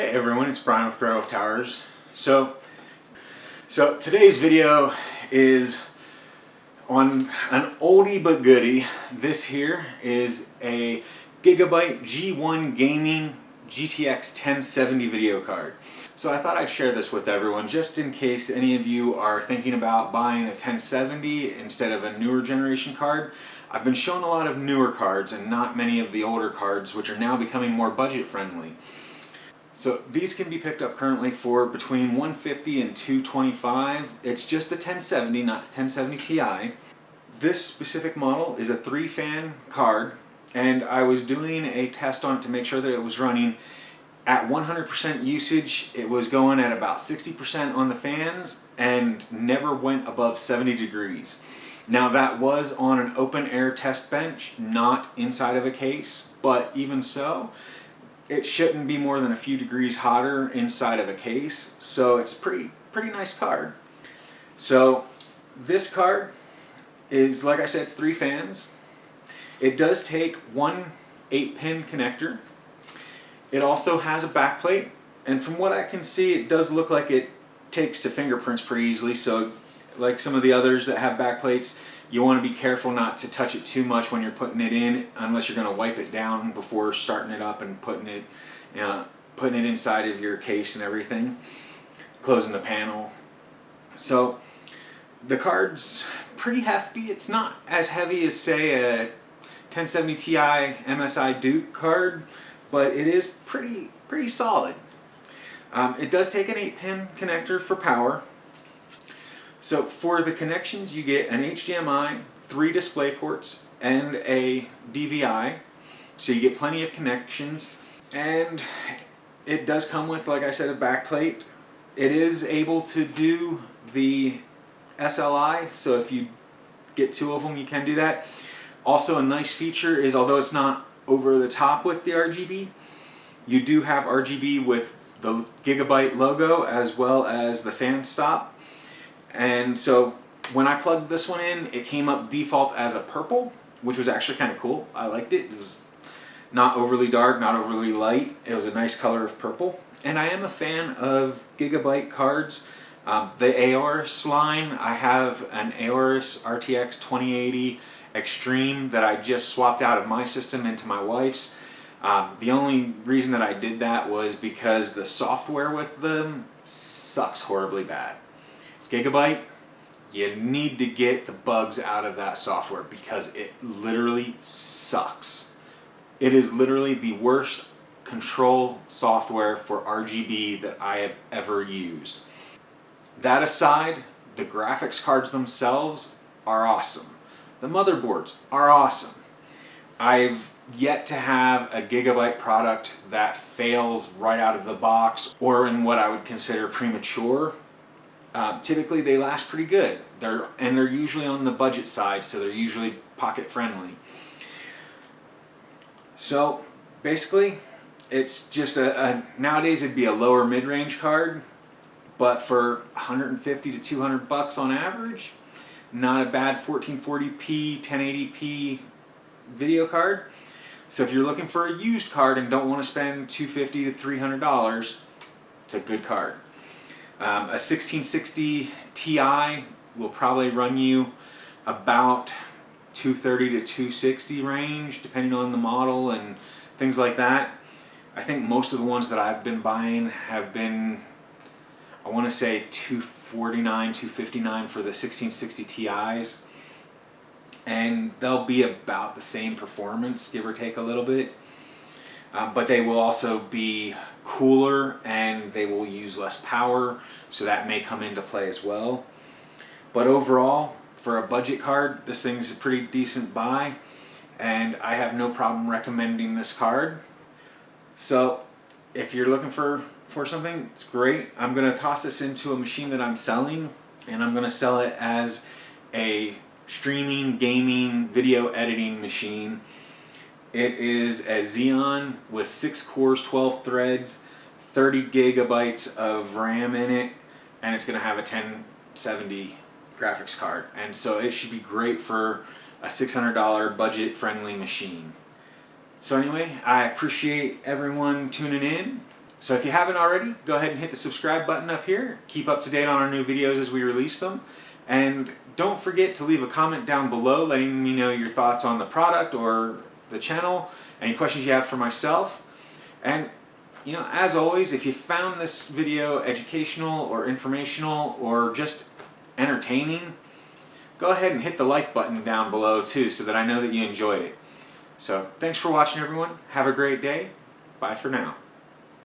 Hey everyone, it's Brian with GreyWolf Towers. So today's video is on an oldie but goodie. This here is a Gigabyte G1 Gaming GTX 1070 video card. So I thought I'd share this with everyone just in case any of you are thinking about buying a 1070 instead of a newer generation card. I've been shown a lot of newer cards and not many of the older cards, which are now becoming more budget friendly. So these can be picked up currently for between $150 and $225. It's just the 1070, not the 1070 Ti. This specific model is a 3-fan card, and I was doing a test on it to make sure that it was running at 100% usage. It was going at about 60% on the fans and never went above 70 degrees. Now that was on an open air test bench, not inside of a case, but even so, it shouldn't be more than a few degrees hotter inside of a case, so it's a pretty nice card. So this card is, like I said, 3 fans. It does take one 8-pin connector. It also has a backplate, and from what I can see, it does look like it takes to fingerprints pretty easily. So like some of the others that have backplates, you want to be careful not to touch it too much when you're putting it in, unless you're going to wipe it down before starting it up and putting it inside of your case and everything, closing the panel. So the card's pretty hefty. It's not as heavy as, say, a 1070 Ti MSI Duke card, but it is pretty solid. It does take an 8-pin connector for power. So for the connections, you get an HDMI, 3 display ports, and a DVI. So you get plenty of connections. And it does come with, like I said, a backplate. It is able to do the SLI, so if you get 2 of them, you can do that. Also, a nice feature is, although it's not over the top with the RGB, you do have RGB with the Gigabyte logo as well as the fan stop. And so when I plugged this one in, it came up default as a purple, which was actually kind of cool. I liked it. It was not overly dark, not overly light. It was a nice color of purple. And I am a fan of Gigabyte cards. The Aorus line, I have an Aorus RTX 2080 Extreme that I just swapped out of my system into my wife's. The only reason that I did that was because the software with them sucks horribly bad. Gigabyte, you need to get the bugs out of that software because it literally sucks. It is literally the worst control software for RGB that I have ever used. That aside, the graphics cards themselves are awesome. The motherboards are awesome. I've yet to have a Gigabyte product that fails right out of the box or in what I would consider premature. Typically they last pretty good. They're usually on the budget side, so they're usually pocket friendly. So basically it's just nowadays it'd be a lower mid-range card, but for 150 to 200 bucks on average, not a bad 1440p 1080p video card. So if you're looking for a used card and don't want to spend $250 to $300, it's a good card. A 1660 Ti will probably run you about $230 to $260 range, depending on the model and things like that. I think most of the ones that I've been buying have been, I want to say $249, $259 for the 1660 Ti's. And they'll be about the same performance, give or take a little bit. But they will also be cooler and they will use less power, so that may come into play as well. But overall, for a budget card, this thing's a pretty decent buy, and I have no problem recommending this card. So if you're looking for something, it's great. I'm going to toss this into a machine that I'm selling, and I'm going to sell it as a streaming, gaming, video editing machine. It is a Xeon with 6 cores, 12 threads, 30 gigabytes of RAM in it, and it's going to have a 1070 graphics card. And so it should be great for a $600 budget-friendly machine. So anyway, I appreciate everyone tuning in, So if you haven't already, go ahead and hit the subscribe button up here. Keep up to date on our new videos as we release them. And don't forget to leave a comment down below letting me know your thoughts on the product or the channel, any questions you have for myself. And you know, as always, if you found this video educational or informational or just entertaining, go ahead and hit the like button down below too so that I know that you enjoyed it. So thanks for watching, everyone. Have a great day. Bye for now.